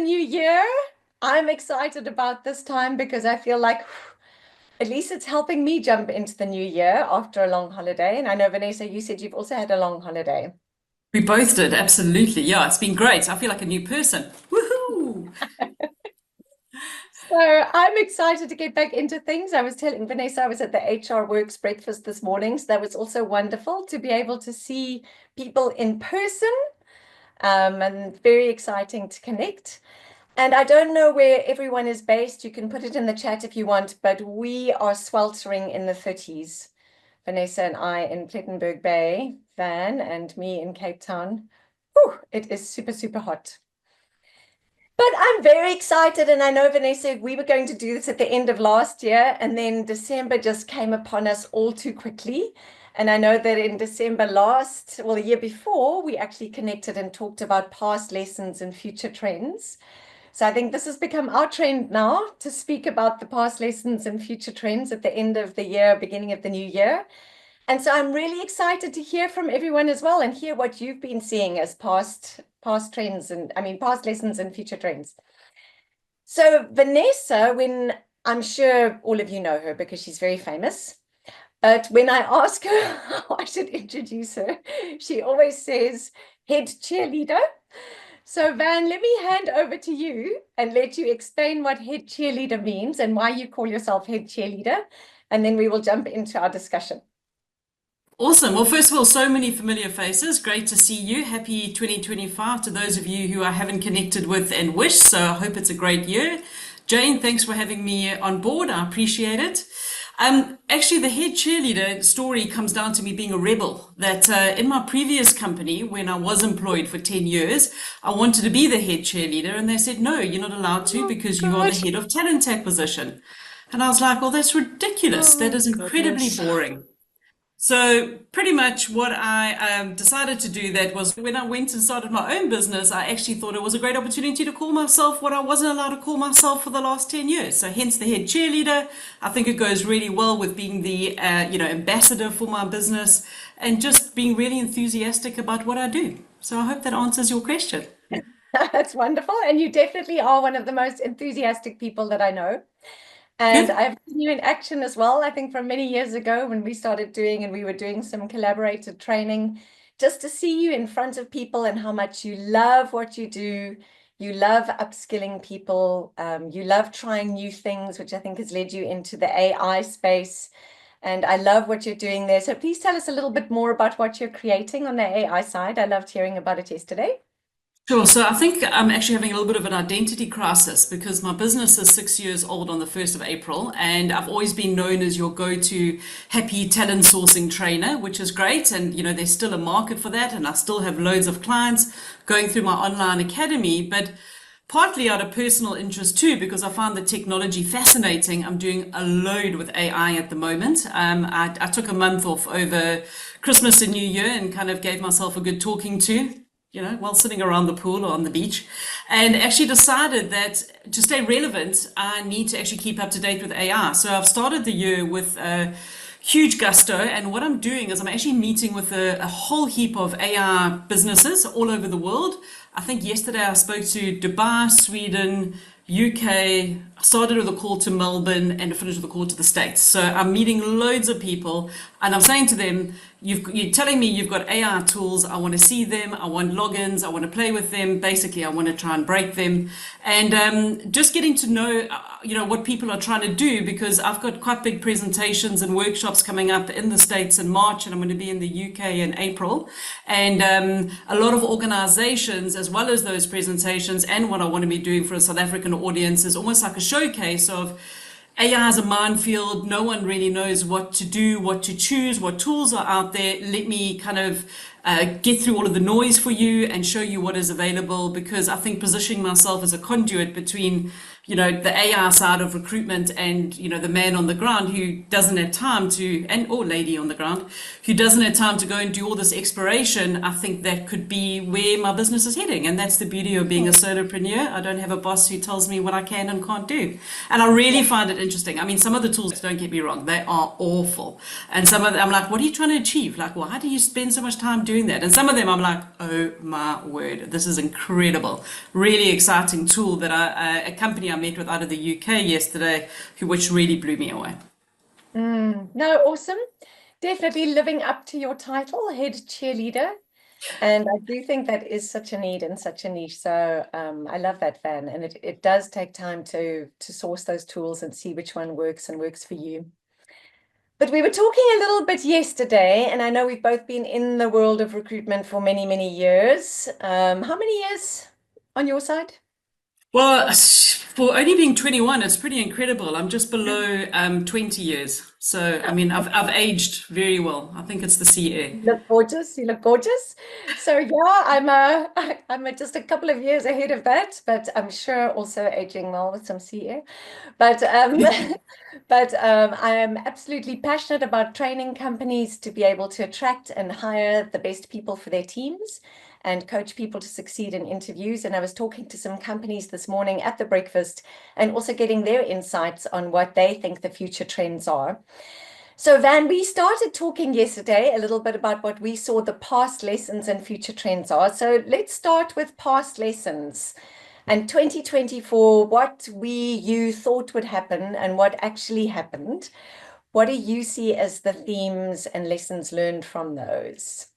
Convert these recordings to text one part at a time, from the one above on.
new year. I'm excited about this time because I feel like at least it's helping me jump into the new year after a long holiday. And I know, Vanessa, you said you've also had a long holiday. We both did, absolutely. Yeah, it's been great. I feel like a new person. Woohoo! So I'm excited to get back into things. I was telling Vanessa I was at the HR Works breakfast this morning. So that was also wonderful to be able to see people in person, and very exciting to connect. And I don't know where everyone is based. You can put it in the chat if you want, but we are sweltering in the 30s. Vanessa and I in Plettenberg Bay, Van, and me in Cape Town. Whew, it is super, super hot. But I'm very excited. And I know, Vanessa, we were going to do this at the end of last year, and then December just came upon us all too quickly. And I know that in December the year before, we actually connected and talked about past lessons and future trends. So I think this has become our trend now to speak about the past lessons and future trends at the end of the year, beginning of the new year. And so I'm really excited to hear from everyone as well and hear what you've been seeing as past trends and past lessons and future trends. So Vanessa, when I'm sure all of you know her because she's very famous, but when I ask her how I should introduce her, she always says head cheerleader. So Van, let me hand over to you and let you explain what head cheerleader means and why you call yourself head cheerleader, and then we will jump into our discussion. Awesome. Well, first of all, so many familiar faces. Great to see you. Happy 2025 to those of you who I haven't connected with and wish. So I hope it's a great year. Jane, thanks for having me on board. I appreciate it. Actually, the head cheerleader story comes down to me being a rebel. That in my previous company, when I was employed for 10 years, I wanted to be the head cheerleader, and they said, no, you're not allowed to Oh, because you are the gosh. head of talent acquisition. And I was like, well, that's ridiculous. That Oh, is incredibly goodness. boring. So pretty much what I decided to do that was when I went and started my own business, I actually thought it was a great opportunity to call myself what I wasn't allowed to call myself for the last 10 years. So hence the head cheerleader. I think it goes really well with being the ambassador for my business and just being really enthusiastic about what I do. So I hope that answers your question. That's wonderful. And you definitely are one of the most enthusiastic people that I know. And Good. I've seen you in action as well. I think from many years ago when we started doing and we were doing some collaborated training, just to see you in front of people and how much you love what you do. You love upskilling people. You love trying new things, which I think has led you into the AI space. And I love what you're doing there. So please tell us a little bit more about what you're creating on the AI side. I loved hearing about it yesterday. Sure. So I think I'm actually having a little bit of an identity crisis because my business is 6 years old on the 1st of April, and I've always been known as your go-to happy talent sourcing trainer, which is great. And, there's still a market for that, and I still have loads of clients going through my online academy. But partly out of personal interest too, because I find the technology fascinating. I'm doing a load with AI at the moment. I took a month off over Christmas and New Year and kind of gave myself a good talking to, while sitting around the pool or on the beach, and actually decided that to stay relevant, I need to actually keep up to date with AI. So I've started the year with a huge gusto, and what I'm doing is I'm actually meeting with a whole heap of AI businesses all over the world. I think yesterday I spoke to Dubai, Sweden, UK. I started with a call to Melbourne and finished with a call to the States. So I'm meeting loads of people and I'm saying to them, you're telling me you've got AI tools. I want to see them. I want logins. I want to play with them. Basically, I want to try and break them. And just getting to know, what people are trying to do, because I've got quite big presentations and workshops coming up in the States in March, and I'm going to be in the UK in April. And a lot of organizations, as well as those presentations and what I want to be doing for a South African audience, is almost like a showcase of AI is a minefield. No one really knows what to do, what to choose, what tools are out there. Let me kind of get through all of the noise for you and show you what is available, because I think positioning myself as a conduit between the AI side of recruitment and, the man on the ground who doesn't have time to, and or lady on the ground, who doesn't have time to go and do all this exploration, I think that could be where my business is heading. And that's the beauty of being a solopreneur. I don't have a boss who tells me what I can and can't do. And I really find it interesting. I mean, some of the tools, don't get me wrong, they are awful. And some of them, I'm like, what are you trying to achieve? Like, well, how do you spend so much time doing that? And some of them, I'm like, oh my word, this is incredible. Really exciting tool that a company I met with out of the UK yesterday, which really blew me away. No, awesome. Definitely living up to your title, head cheerleader. And I do think that is such a need and such a niche. So I love that, Van. And it does take time to source those tools and see which one works and works for you. But we were talking a little bit yesterday, and I know we've both been in the world of recruitment for many, many years. How many years on your side? Well, for only being 21, it's pretty incredible. I'm just below 20 years. So, I mean, I've aged very well. I think it's the sea air. You look gorgeous. You look gorgeous. So yeah, I'm just a couple of years ahead of that, but I'm sure also aging well with some CA. But I am absolutely passionate about training companies to be able to attract and hire the best people for their teams and coach people to succeed in interviews. And I was talking to some companies this morning at the breakfast and also getting their insights on what they think the future trends are. So Van, we started talking yesterday a little bit about what we saw the past lessons and future trends are. So let's start with past lessons. And 2024, what you thought would happen and what actually happened. What do you see as the themes and lessons learned from those?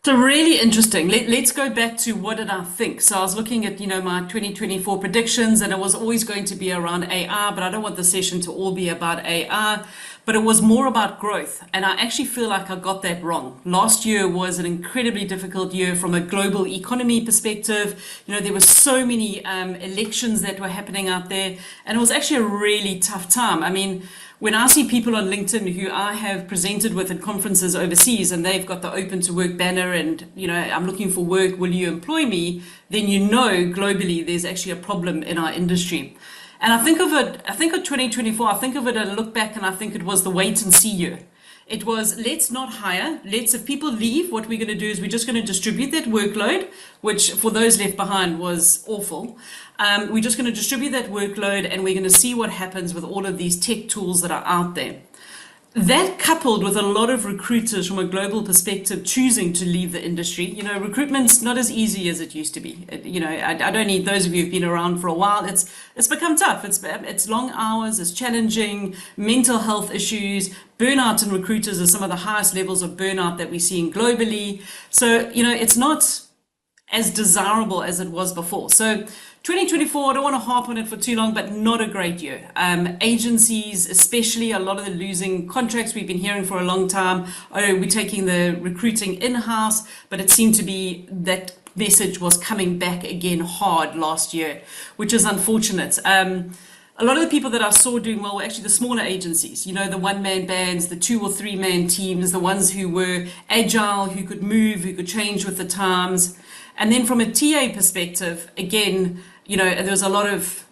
So really interesting. Let's go back to what did I think? So I was looking at, my 2024 predictions, and it was always going to be around AI, but I don't want the session to all be about AI, but it was more about growth. And I actually feel like I got that wrong. Last year was an incredibly difficult year from a global economy perspective. There were so many elections that were happening out there, and it was actually a really tough time. I mean, when I see people on LinkedIn who I have presented with at conferences overseas and they've got the open to work banner and, I'm looking for work, will you employ me? Then globally there's actually a problem in our industry. And I think of 2024, I think of it and look back and I think it was the wait and see year. It was, let's not hire. If people leave, what we're going to do is we're just going to distribute that workload, which for those left behind was awful. We're just going to distribute that workload and we're going to see what happens with all of these tech tools that are out there. That coupled with a lot of recruiters from a global perspective choosing to leave the industry, recruitment's not as easy as it used to be. I don't need those of you who've been around for a while. It's become tough. It's long hours, it's challenging, mental health issues, burnout in recruiters are some of the highest levels of burnout that we're seeing globally. So, it's not as desirable as it was before. So 2024, I don't want to harp on it for too long, but not a great year. Agencies, especially, a lot of the losing contracts we've been hearing for a long time. Oh, we're taking the recruiting in-house, but it seemed to be that message was coming back again hard last year, which is unfortunate. A lot of the people that I saw doing well were actually the smaller agencies, the one-man bands, the 2 or 3-man teams, the ones who were agile, who could move, who could change with the times. And then from a TA perspective, again, there was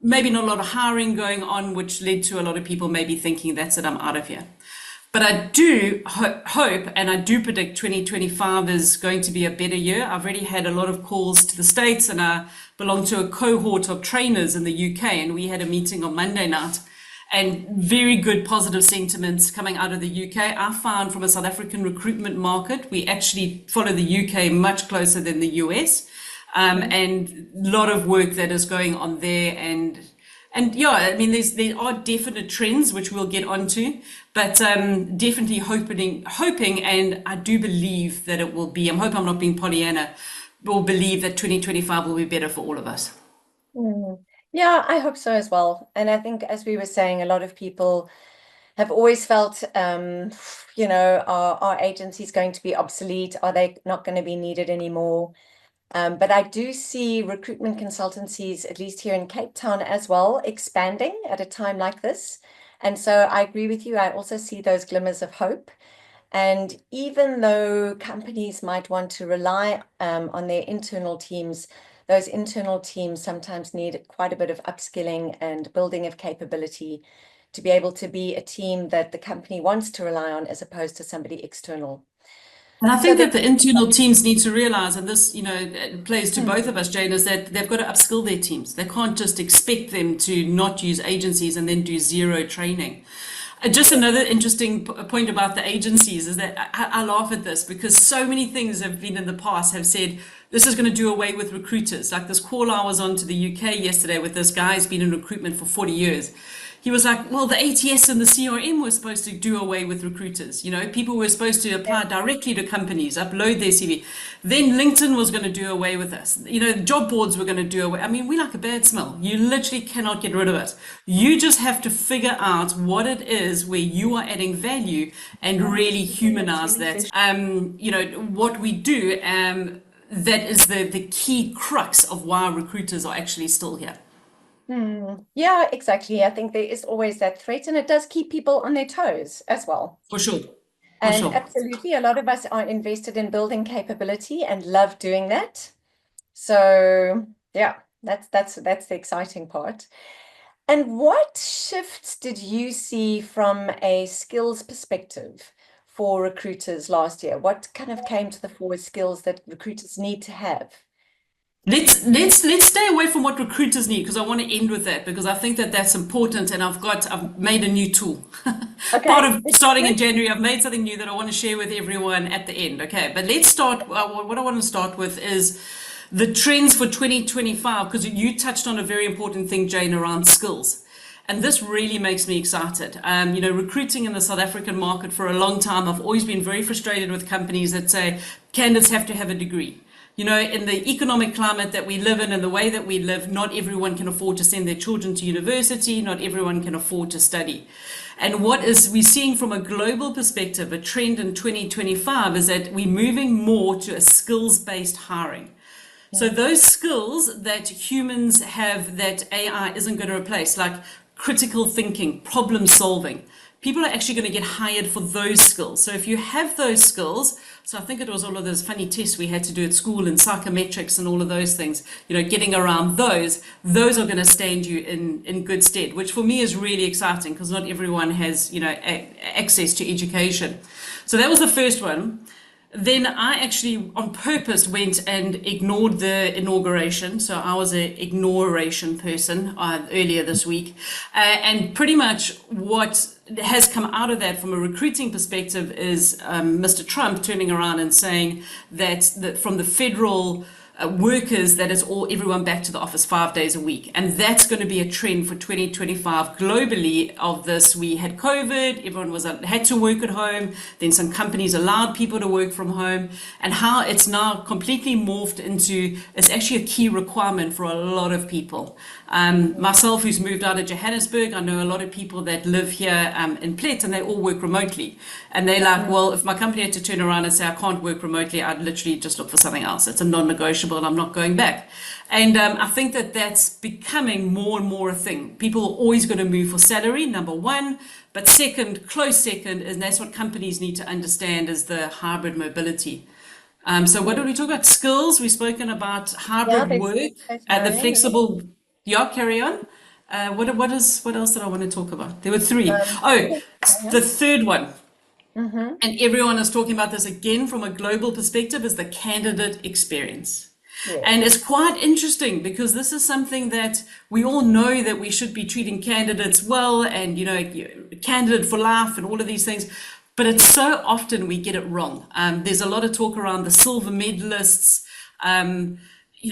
maybe not a lot of hiring going on, which led to a lot of people maybe thinking, that's it, I'm out of here. But I do hope and I do predict 2025 is going to be a better year. I've already had a lot of calls to the States and I belong to a cohort of trainers in the UK, and we had a meeting on Monday night and very good positive sentiments coming out of the UK. I found from a South African recruitment market, we actually follow the UK much closer than the US, and a lot of work that is going on there. And yeah, I mean, there are definite trends which we'll get onto, but definitely hoping, and I do believe that it will be. I'm hoping I'm not being Pollyanna, will believe that 2025 will be better for all of us. Yeah, I hope so as well. And I think, as we were saying, a lot of people have always felt, are agencies going to be obsolete? Are they not going to be needed anymore? But I do see recruitment consultancies, at least here in Cape Town as well, expanding at a time like this. And so I agree with you. I also see those glimmers of hope. And even though companies might want to rely on their internal teams, those internal teams sometimes need quite a bit of upskilling and building of capability to be able to be a team that the company wants to rely on as opposed to somebody external. And I So think the that the internal teams need to realize, and this, it plays to both Hmm. of us, Jane, is that they've got to upskill their teams. They can't just expect them to not use agencies and then do zero training. Just Yes. another interesting point about the agencies is that I laugh at this because so many things have been in the past have said this is going to do away with recruiters. Like this call I was on to the UK yesterday with this guy who's been in recruitment for 40 years. He was like, well, the ATS and the CRM were supposed to do away with recruiters. People were supposed to apply directly to companies, upload their CV. Then LinkedIn was going to do away with us. Job boards were going to do away. I mean, we like a bad smell. You literally cannot get rid of it. You just have to figure out what it is where you are adding value and really humanize that. What we do, that is the key crux of why recruiters are actually still here. Yeah, exactly. I think there is always that threat, and it does keep people on their toes as well. For sure. For And sure. absolutely, a lot of us are invested in building capability and love doing that. So yeah, that's the exciting part. And what shifts did you see from a skills perspective for recruiters last year? What kind of came to the fore as skills that recruiters need to have? Let's stay away from what recruiters need because I want to end with that because I think that that's important and I've made a new tool. Part Okay, of starting in January, I've made something new that I want to share with everyone at the end. Okay, but let's start. What I want to start with is the trends for 2025 because you touched on a very important thing, Jane, around skills. And this really makes me excited. Recruiting in the South African market for a long time, I've always been very frustrated with companies that say candidates have to have a degree. In the economic climate that we live in and the way that we live, not everyone can afford to send their children to university, not everyone can afford to study. And what is we're seeing from a global perspective, a trend in 2025 is that we're moving more to a skills-based hiring. So those skills that humans have that AI isn't going to replace, like critical thinking, problem solving, people are actually going to get hired for those skills. So if you have those skills, so I think it was all of those funny tests we had to do at school and psychometrics and all of those things, getting around those are going to stand you in good stead, which for me is really exciting because not everyone has, access to education. So that was the first one. Then I actually, on purpose, went and ignored the inauguration. So I was an ignoration person earlier this week. And pretty much what has come out of that from a recruiting perspective is Mr. Trump turning around and saying that from the federal workers that it's everyone back to the office 5 days a week. And that's going to be a trend for 2025 globally of this. We had COVID, everyone had to work at home, then some companies allowed people to work from home, and how it's now completely morphed into, it's actually a key requirement for a lot of people. Myself, who's moved out of Johannesburg, I know a lot of people that live here in Plet and they all work remotely. And they're like, well, if my company had to turn around and say I can't work remotely, I'd literally just look for something else. It's a non-negotiable and I'm not going back. And I think that that's becoming more and more a thing. People are always going to move for salary, number one. But second, close second, and that's what companies need to understand is the hybrid mobility. So what did we talk about? Skills. We've spoken about Yeah, hybrid there's work that's and the hiring. flexible. Yeah, carry on. What else did I want to talk about? There were three. Oh, Yeah. the third one, Mm-hmm. and everyone is talking about this again from a global perspective, is the candidate experience. And Yes. it's quite interesting because this is something that we all know that we should be treating candidates well and, candidate for life and all of these things. But it's so often we get it wrong. There's a lot of talk around the silver medalists. Um,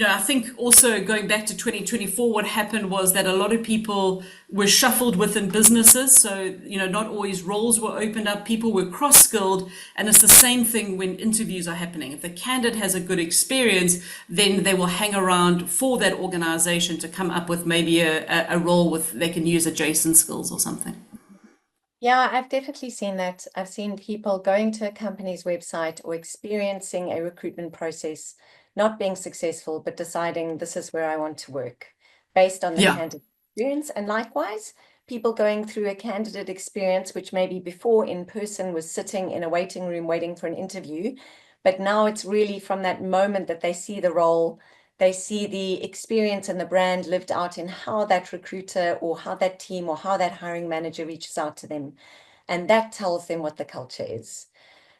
I think also going back to 2024, what happened was that a lot of people were shuffled within businesses. So, not always roles were opened up. People were cross-skilled. And it's the same thing when interviews are happening. If the candidate has a good experience, then they will hang around for that organization to come up with maybe a role with they can use adjacent skills or something. Yeah, I've definitely seen that. I've seen people going to a company's website or experiencing a recruitment process, not being successful, but deciding this is where I want to work based on the Yeah. candidate experience. And likewise, people going through a candidate experience, which maybe before in person was sitting in a waiting room waiting for an interview, but now it's really from that moment that they see the role, they see the experience and the brand lived out in how that recruiter or how that team or how that hiring manager reaches out to them. And that tells them what the culture is.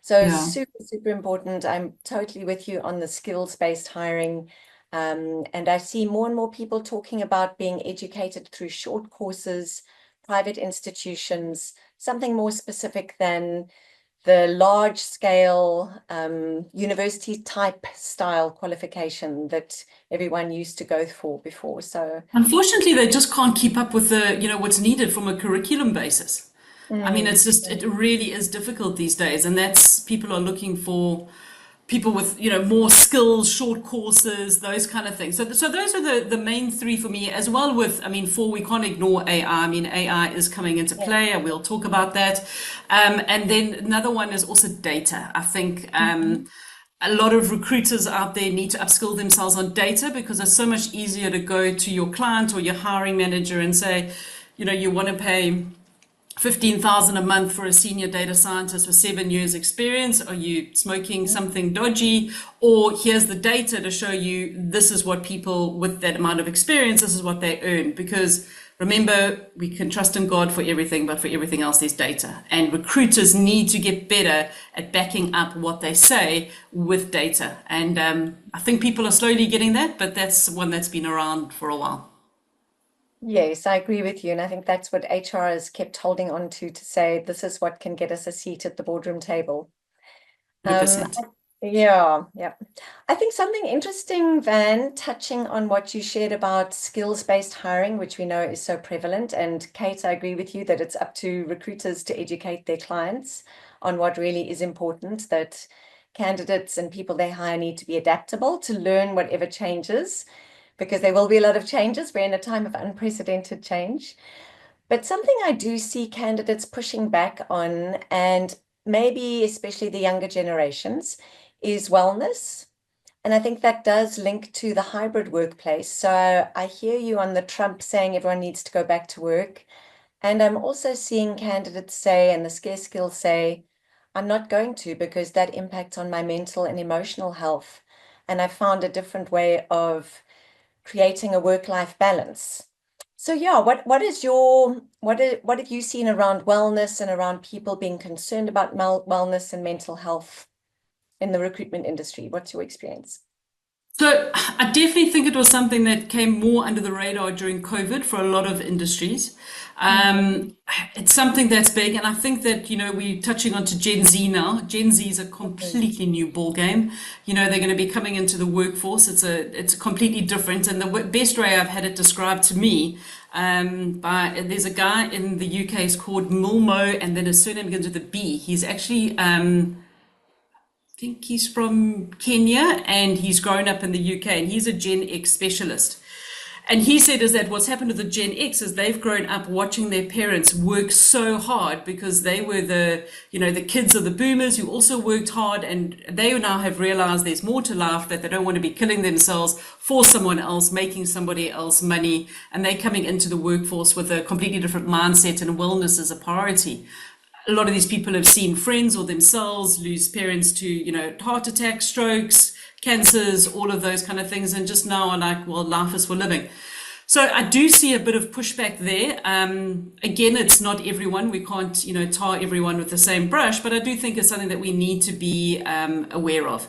So Yeah. super, super important. I'm totally with you on the skills-based hiring. And I see more and more people talking about being educated through short courses, private institutions, something more specific than the large scale university type style qualification that everyone used to go for before. So Unfortunately, they just can't keep up with what's needed from a curriculum basis. I mean, mm, it's just, it really is difficult these days. And that's, people are looking for people with, more skills, short courses, those kind of things. So those are the main three for me, as well with, I mean, four, we can't ignore AI. I mean, AI is coming into yeah. play, and we'll talk about that. And then another one is also data. I think, Mhm. a lot of recruiters out there need to upskill themselves on data, because it's so much easier to go to your client or your hiring manager and say, you want to pay 15,000 a month for a senior data scientist with 7 years experience. Are you smoking something dodgy? Or here's the data to show you this is what people with that amount of experience, this is what they earn. Because remember, we can trust in God for everything, but for everything else, there's data. And recruiters need to get better at backing up what they say with data. And I think people are slowly getting that, but that's one that's been around for a while. Yes, I agree with you. And I think that's what HR has kept holding on to say, this is what can get us a seat at the boardroom table. Um, 100%. yeah, yeah. I think something interesting, Van, touching on what you shared about skills-based hiring, which we know is so prevalent. And Kate, I agree with you that it's up to recruiters to educate their clients on what really is important, that candidates and people they hire need to be adaptable to learn whatever changes, because there will be a lot of changes. We're in a time of unprecedented change. But something I do see candidates pushing back on, and maybe especially the younger generations, is wellness. And I think that does link to the hybrid workplace. So I hear you on the Trump saying everyone needs to go back to work. And I'm also seeing candidates say, and the scarce skills say, I'm not going to because that impacts on my mental and emotional health. And I found a different way of creating a work-life balance. So yeah, what have you seen around wellness and around people being concerned about wellness and mental health in the recruitment industry? What's your experience? So I definitely think it was something that came more under the radar during COVID for a lot of industries. Mm, It's something that's big, and I think that we're touching on to Gen Z now. Gen Z is a mhm. completely new ball game. They're going to be coming into the workforce. It's completely different, and the best way I've had it described to me by there's a guy in the UK. He's called Milmo, and then his surname begins with a B. He's actually think he's from Kenya, and he's grown up in the UK, and he's a Gen X specialist. And he said is that what's happened to the Gen X is they've grown up watching their parents work so hard, because they were the kids of the boomers who also worked hard, and they now have realized there's more to life, that they don't want to be killing themselves for someone else, making somebody else money, and they're coming into the workforce with a completely different mindset, and wellness is a priority. A lot of these people have seen friends or themselves lose parents to, heart attacks, strokes, cancers, all of those kind of things, and just now are like, well, life is for living. So I do see a bit of pushback there. Again, it's not everyone. We can't, tar everyone with the same brush, but I do think it's something that we need to be aware of.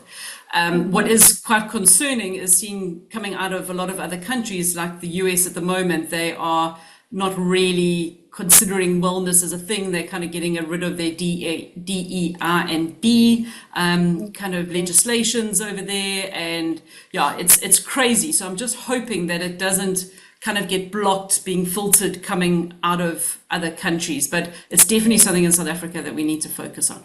What Mhm. is quite concerning is seeing coming out of a lot of other countries like the US at the moment, they are not really considering wellness as a thing. They're kind of getting rid of their DEI and B kind of Mhm. legislations over there. And yeah, it's crazy. So I'm just hoping that it doesn't kind of get blocked being filtered coming out of other countries. But it's definitely something in South Africa that we need to focus on.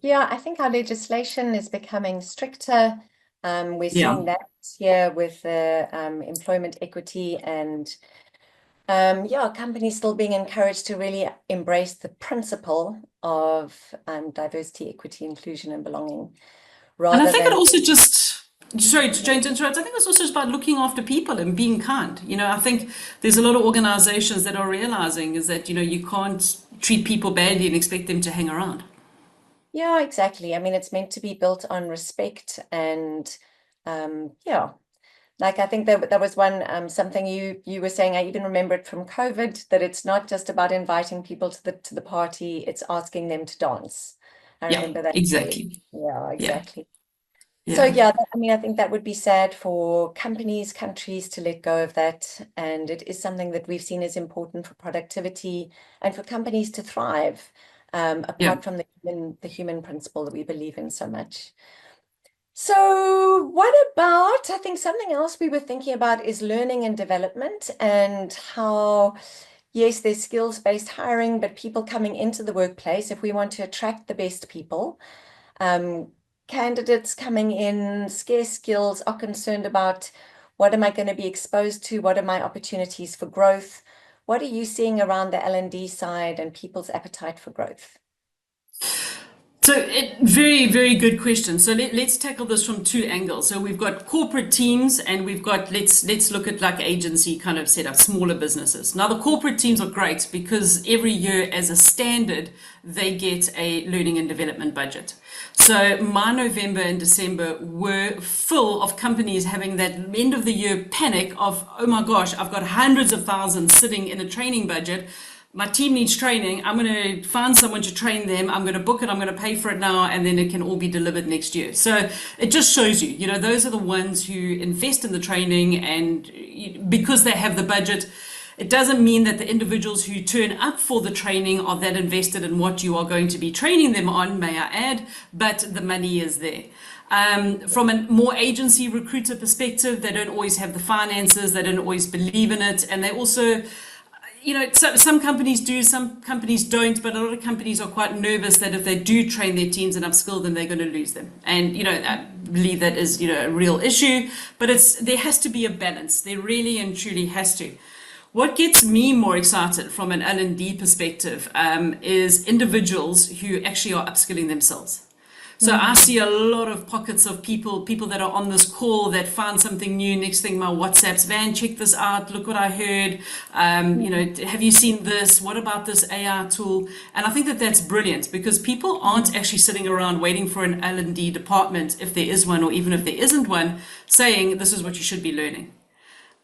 Yeah, I think our legislation is becoming stricter. We're Yeah. seeing that here with the employment equity and yeah, companies still being encouraged to really embrace the principle of diversity, equity, inclusion, and belonging And I rather think it than also just, sorry, Jane, to interrupt, I think it's also just about looking after people and being kind. I think there's a lot of organizations that are realizing is that, you can't treat people badly and expect them to hang around. yeah, exactly. I mean, it's meant to be built on respect and yeah. Like I think there was one something you were saying, I even remember it from COVID, that it's not just about inviting people to the party, it's asking them to dance. I Yeah, remember that clearly. exactly. Yeah, Yeah, exactly. So yeah. yeah, I mean, I think that would be sad for companies, countries to let go of that. And it is something that we've seen as important for productivity and for companies to thrive, Yeah. apart from the human principle that we believe in so much. So what about, I think something else we were thinking about is learning and development, and how, yes, there's skills-based hiring, but people coming into the workplace, if we want to attract the best people, um, candidates coming in, scarce skills, are concerned about what am I going to be exposed to? What are my opportunities for growth? What are you seeing around the L&D side and people's appetite for growth? So, very, very good question. So let's tackle this from two angles. So we've got corporate teams, and we've got let's look at like agency kind of setup, smaller businesses. Now the corporate teams are great because every year, as a standard, they get a learning and development budget. So my November and December were full of companies having that end of the year panic of, oh my gosh, I've got hundreds of thousands sitting in a training budget. My team needs training. I'm going to find someone to train them. I'm going to book it. I'm going to pay for it now, and then it can all be delivered next year. So it just shows you, those are the ones who invest in the training, and because they have the budget, it doesn't mean that the individuals who turn up for the training are that invested in what you are going to be training them on, may I add, but the money is there. From a more agency recruiter perspective, they don't always have the finances, they don't always believe in it, and they also, some companies do, some companies don't, but a lot of companies are quite nervous that if they do train their teams and upskill them, they're going to lose them. And, I believe that is, a real issue, but there has to be a balance. There really and truly has to. What gets me more excited from an L&D perspective is individuals who actually are upskilling themselves. So I Mm. see a lot of pockets of people that are on this call that find something new. Next thing, my WhatsApp's, Van, check this out. Look what I heard. Have you seen this? What about this AI tool? And I think that that's brilliant because people aren't actually sitting around waiting for an L&D department, if there is one, or even if there isn't one, saying this is what you should be learning.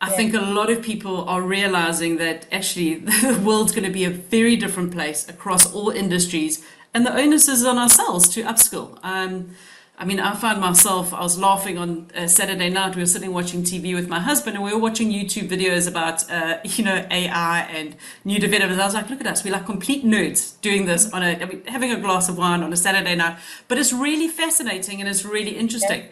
I Yeah. think a lot of people are realizing that actually the world's going to be a very different place across all industries, and the onus is on ourselves to upskill. I found myself, I was laughing on a Saturday night. We were sitting watching TV with my husband, and we were watching YouTube videos about, AI and new developments. I was like, look at us, we're like complete nerds doing this having a glass of wine on a Saturday night. But it's really fascinating and it's really Yeah. interesting.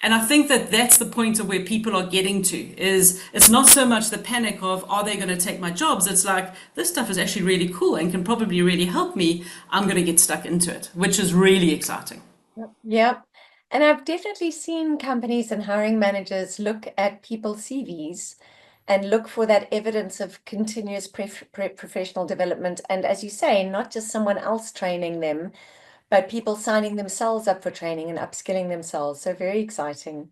And I think that that's the point of where people are getting to is it's not so much the panic of, are they going to take my jobs? It's like, this stuff is actually really cool and can probably really help me. I'm going to get stuck into it, which is really exciting. Yep. Yep. And I've definitely seen companies and hiring managers look at people's CVs and look for that evidence of continuous professional development. And as you say, not just someone else training them, but people signing themselves up for training and upskilling themselves. So very exciting.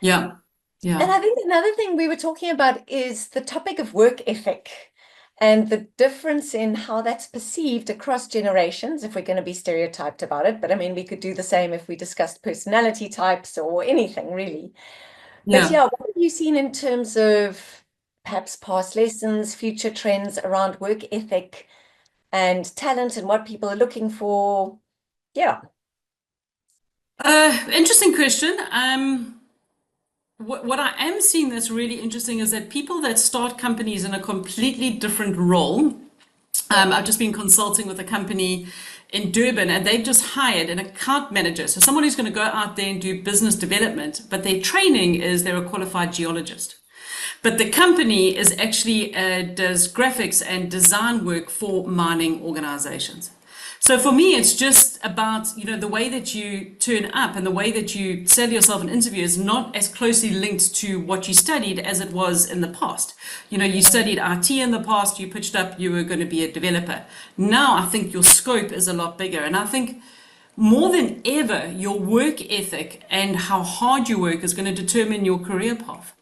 Yeah. And Yeah. I think another thing we were talking about is the topic of work ethic and the difference in how that's perceived across generations, if we're going to be stereotyped about it. But I mean, we could do the same if we discussed personality types or anything really. But Yeah. yeah, what have you seen in terms of perhaps past lessons, future trends around work ethic and talent and what people are looking for? Yeah. Interesting question. What I am seeing that's really interesting is that people that start companies in a completely different role. Yeah. I've just been consulting with a company in Durban, and they've just hired an account manager. So someone who's going to go out there and do business development, but their training is they're a qualified geologist. But the company is actually does graphics and design work for mining organizations. So for me, it's just about, the way that you turn up and the way that you sell yourself in interview is not as closely linked to what you studied as it was in the past. You studied IT in the past, you pitched up, you were going to be a developer. Now I think your scope is a lot bigger. And I think more than ever, your work ethic and how hard you work is going to determine your career path.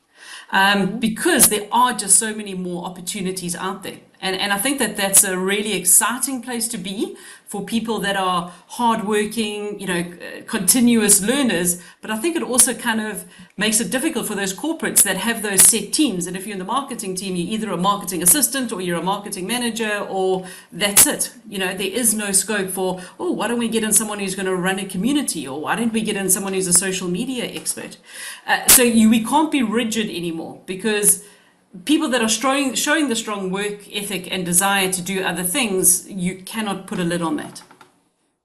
Mhm. Because there are just so many more opportunities out there. And I think that that's a really exciting place to be for people that are hardworking, continuous learners. But I think it also kind of makes it difficult for those corporates that have those set teams. And if you're in the marketing team, you're either a marketing assistant or you're a marketing manager, or that's it. There is no scope for, oh, why don't we get in someone who's going to run a community? Or why don't we get in someone who's a social media expert? We can't be rigid anymore, because people that are showing the strong work ethic and desire to do other things, you cannot put a lid on that.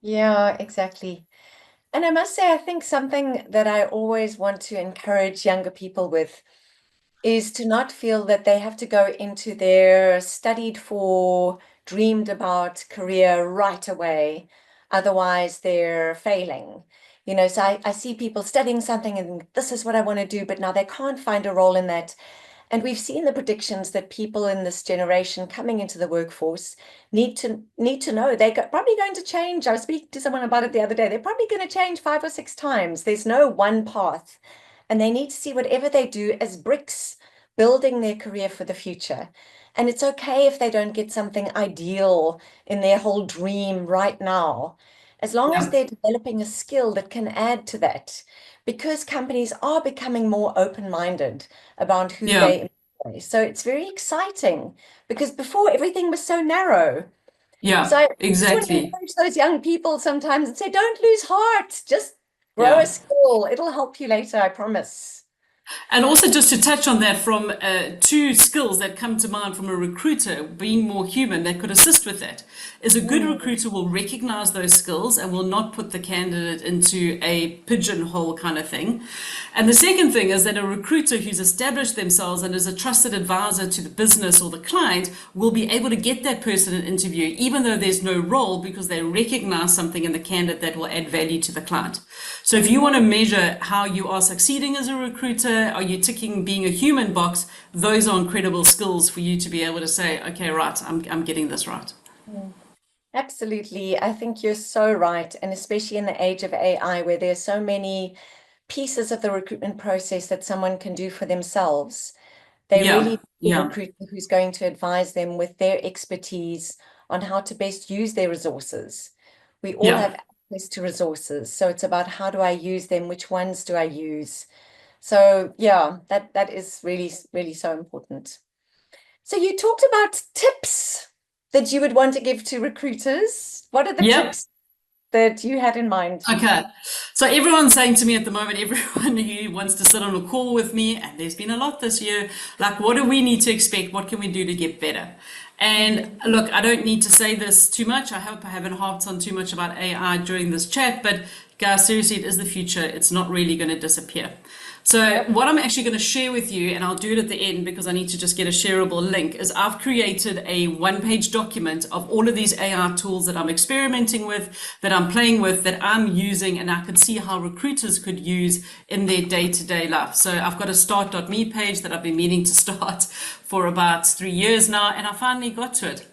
Yeah, exactly. And I must say, I think something that I always want to encourage younger people with is to not feel that they have to go into their studied for, dreamed about career right away. Otherwise, they're failing. So I see people studying something and this is what I want to do, but now they can't find a role in that. And we've seen the predictions that people in this generation coming into the workforce need to know they're probably going to change. I was speaking to someone about it the other day. They're probably going to change 5 or 6 times. There's no one path. And they need to see whatever they do as bricks, building their career for the future. And it's okay if they don't get something ideal in their whole dream right now, as long as Yeah. they're developing a skill that can add to that, because companies are becoming more open-minded about who Yeah. they employ. So it's very exciting, because before everything was so narrow. So Yeah, I just want to exactly. encourage those young people sometimes and say, don't lose heart. Just grow a Yeah. skill. It'll help you later, I promise. And also, just to touch on that, from two skills that come to mind from a recruiter, being more human, that could assist with that, is a good Mm, recruiter will recognize those skills and will not put the candidate into a pigeonhole kind of thing. And the second thing is that a recruiter who's established themselves and is a trusted advisor to the business or the client will be able to get that person an interview, even though there's no role, because they recognize something in the candidate that will add value to the client. So if you want to measure how you are succeeding as a recruiter, are you ticking being a human box, those are incredible skills for you to be able to say, okay, right, I'm getting this right. mm. Absolutely. I think you're so right. And especially in the age of AI, where there's so many pieces of the recruitment process that someone can do for themselves. They Yeah, really need a yeah, recruiter who's going to advise them with their expertise on how to best use their resources. We all yeah. have access to resources, so it's about how do I use them, which ones do I use? So yeah, that is really, really so important. So you talked about tips that you would want to give to recruiters. What are the Yep. tips that you had in mind? Okay. So everyone's saying to me at the moment, everyone who wants to sit on a call with me, and there's been a lot this year, like, what do we need to expect? What can we do to get better? And Mhm. look, I don't need to say this too much. I hope I haven't harped on too much about AI during this chat, but guys, seriously, it is the future. It's not really going to disappear. So Yep. what I'm actually going to share with you, and I'll do it at the end because I need to just get a shareable link, is I've created a one-page document of all of these AI tools that I'm experimenting with, that I'm playing with, that I'm using, and I can see how recruiters could use in their day-to-day life. So I've got a start.me page that I've been meaning to start for about 3 years now, and I finally got to it.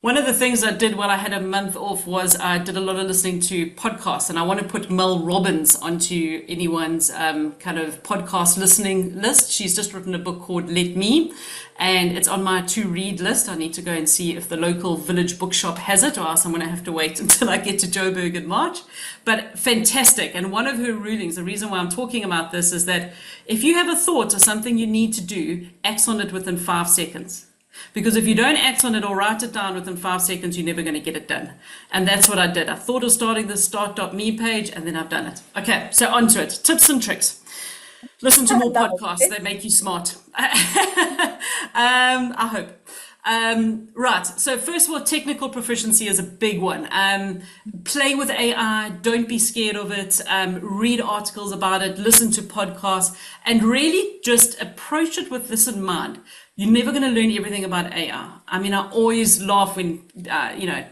One of the things I did while I had a month off was I did a lot of listening to podcasts, and I want to put Mel Robbins onto anyone's kind of podcast listening list. She's just written a book called Let Me, and it's on my to read list. I need to go and see if the local village bookshop has it, or else I'm going to have to wait until I get to Joburg in March. But fantastic. And one of her rulings, the reason why I'm talking about this, is that if you have a thought or something you need to do, act on it within 5 seconds. Because if you don't act on it or write it down within 5 seconds, you're never going to get it done. And that's what I did. I thought of starting the start.me page, and then I've done it. Okay, so onto it. Tips and tricks. Listen to I more love podcasts. They it. make you smart. I hope. Right. So first of all, technical proficiency is a big one. Play with AI. Don't be scared of it. Read articles about it. Listen to podcasts, and really just approach it with this in mind. You're never going to learn everything about AI. I mean, I always laugh when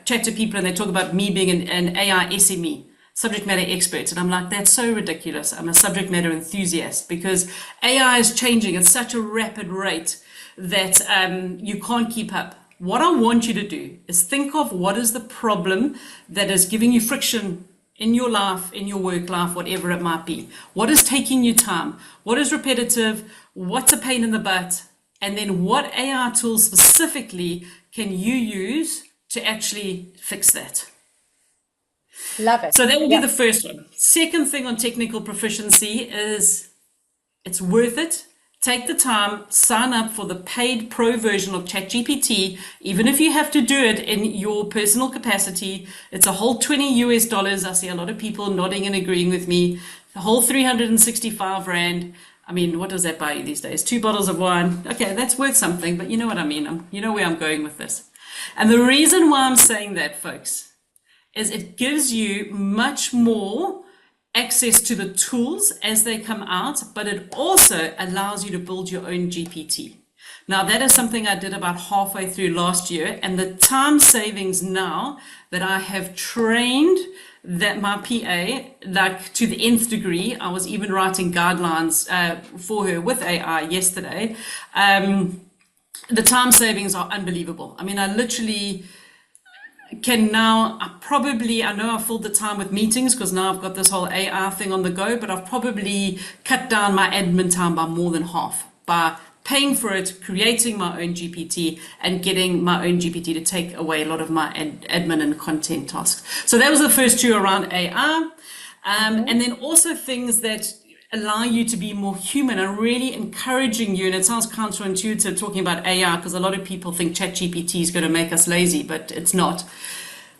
chat to people and they talk about me being an AI SME, subject matter expert, and I'm like, that's so ridiculous. I'm a subject matter enthusiast, because AI is changing at such a rapid rate that you can't keep up. What I want you to do is think of what is the problem that is giving you friction in your life, in your work life, whatever it might be. What is taking you time? What is repetitive? What's a pain in the butt? And then what AI tools specifically can you use to actually fix that? Love it. So that would be Yeah. the first one. Second thing on technical proficiency is it's worth it. Take the time, sign up for the paid pro version of ChatGPT, even if you have to do it in your personal capacity. It's a whole $20. I see a lot of people nodding and agreeing with me. The whole 365 Rand. I mean, what does that buy you these days? 2 bottles of wine. Okay, that's worth something, but you know what I mean. You know where I'm going with this. And the reason why I'm saying that, folks, is it gives you much more access to the tools as they come out, but it also allows you to build your own GPT. Now, that is something I did about halfway through last year, and the time savings now that I have trained that my PA, like to the nth degree, I was even writing guidelines for her with AI yesterday. The time savings are unbelievable. I mean, I literally can now, I know I filled the time with meetings because now I've got this whole AI thing on the go, but I've probably cut down my admin time by more than half by paying for it, creating my own GPT, and getting my own GPT to take away a lot of my admin and content tasks. So that was the first two around AI. And then also things that allow you to be more human and really encouraging you. And it sounds counterintuitive talking about AI because a lot of people think ChatGPT is going to make us lazy, but it's not.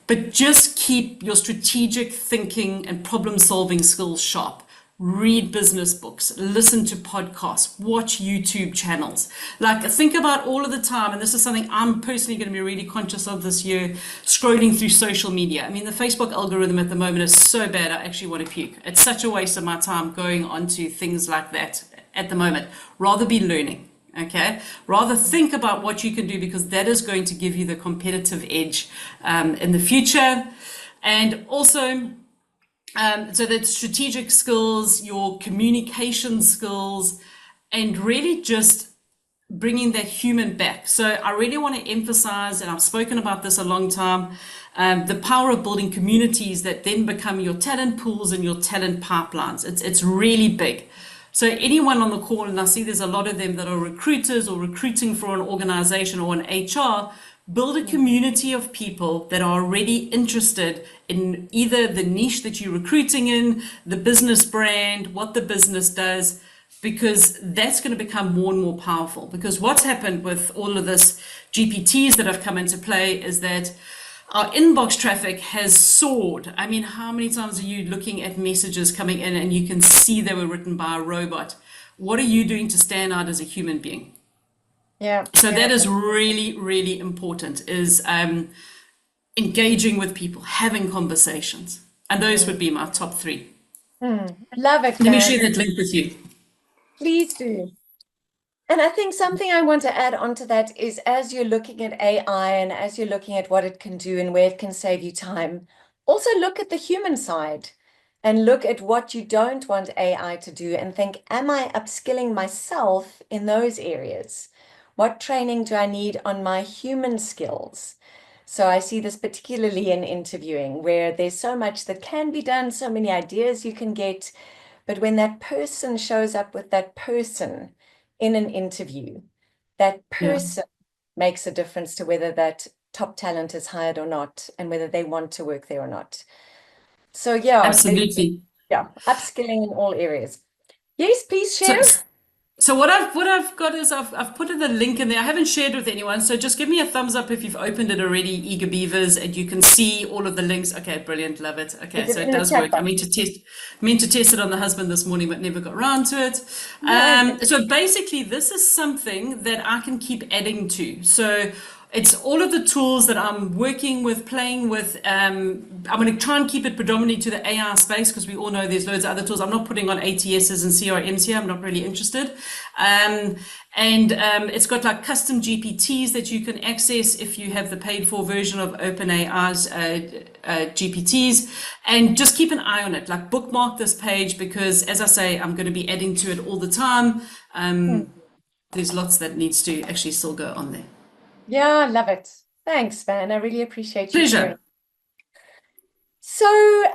But just keep your strategic thinking and problem solving skills sharp. Read business books, listen to podcasts, watch YouTube channels. Like, think about all of the time, and this is something I'm personally going to be really conscious of this year, scrolling through social media. I mean, the Facebook algorithm at the moment is so bad, I actually want to puke. It's such a waste of my time going onto things like that at the moment. Rather be learning, okay? Rather think about what you can do because that is going to give you the competitive edge in the future. And also, so that strategic skills, your communication skills, and really just bringing that human back. So I really want to emphasize, and I've spoken about this a long time, the power of building communities that then become your talent pools and your talent pipelines. It's really big. So anyone on the call, and I see there's a lot of them that are recruiters or recruiting for an organization or an HR, build a community of people that are already interested in either the niche that you're recruiting in, the business brand, what the business does, because that's going to become more and more powerful. Because what's happened with all of this GPTs that have come into play is that our inbox traffic has soared. I mean, how many times are you looking at messages coming in and you can see they were written by a robot? What are you doing to stand out as a human being? Yeah. So that is really, really important, is engaging with people, having conversations. And those would be my top three. Love it, Let me Van. share that link with you. Please do. And I think something I want to add on to that is as you're looking at AI and as you're looking at what it can do and where it can save you time, also look at the human side and look at what you don't want AI to do and think, am I upskilling myself in those areas? What training do I need on my human skills? So I see this particularly in interviewing where there's so much that can be done, so many ideas you can get, but when that person shows up with that person in an interview, that Yeah, person makes a difference to whether that top talent is hired or not and whether they want to work there or not. So yeah, absolutely. upskilling in all areas. Yes, please So, share. so what I've got is I've put the link in there. I haven't shared with anyone, so just give me a thumbs up if you've opened it already, Eager Beavers, and you can see all of the links. Okay, brilliant, love it. Okay, Is it so it in the does chat work. box? Meant to test it on the husband this morning, but never got around to it. No. So basically, this is something that I can keep adding to. So it's all of the tools that I'm working with, playing with. I'm going to try and keep it predominantly to the AI space because we all know there's loads of other tools. I'm not putting on ATSs and CRMs here. I'm not really interested. And it's got like custom GPTs that you can access if you have the paid for version of OpenAI's GPTs. And just keep an eye on it. Like bookmark this page because, as I say, I'm going to be adding to it all the time. There's lots that needs to actually still go on there. Yeah, I love it. Thanks, Van. I really appreciate you sharing. Pleasure. So,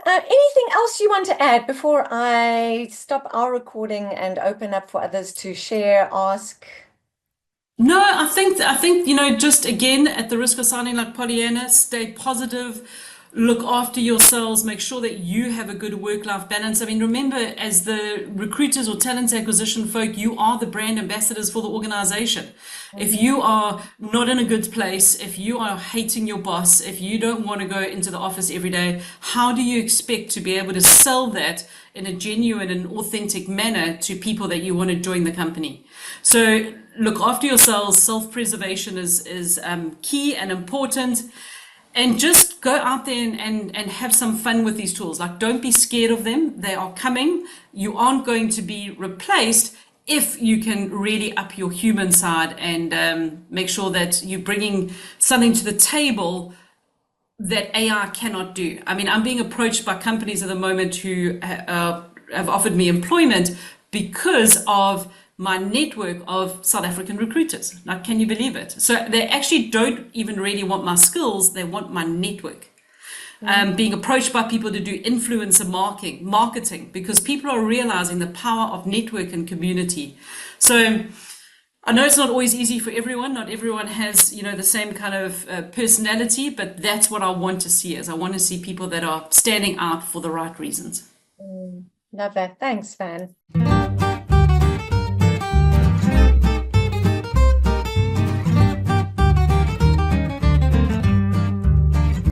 anything else you want to add before I stop our recording and open up for others to share, ask? No, I think, just again, at the risk of sounding like Pollyanna, stay positive, look after yourselves, make sure that you have a good work-life balance. I mean, remember, as the recruiters or talent acquisition folk, you are the brand ambassadors for the organization. If Mhm. you are not in a good place, if you are hating your boss, if you don't want to go into the office every day, how do you expect to be able to sell that in a genuine and authentic manner to people that you want to join the company? So look after yourselves. Self-preservation is key and important. And just go out there and have some fun with these tools. Like, don't be scared of them. They are coming. You aren't going to be replaced if you can really up your human side and make sure that you're bringing something to the table that AI cannot do. I mean, I'm being approached by companies at the moment who have offered me employment because of my network of South African recruiters. Now, can you believe it? So they actually don't even really want my skills, they want my network. Being approached by people to do influencer marketing because people are realizing the power of network and community. So I know it's not always easy for everyone. Not everyone has, the same kind of personality, but that's what I want to see. Is I want to see people that are standing out for the right reasons. Love that. Thanks, Van.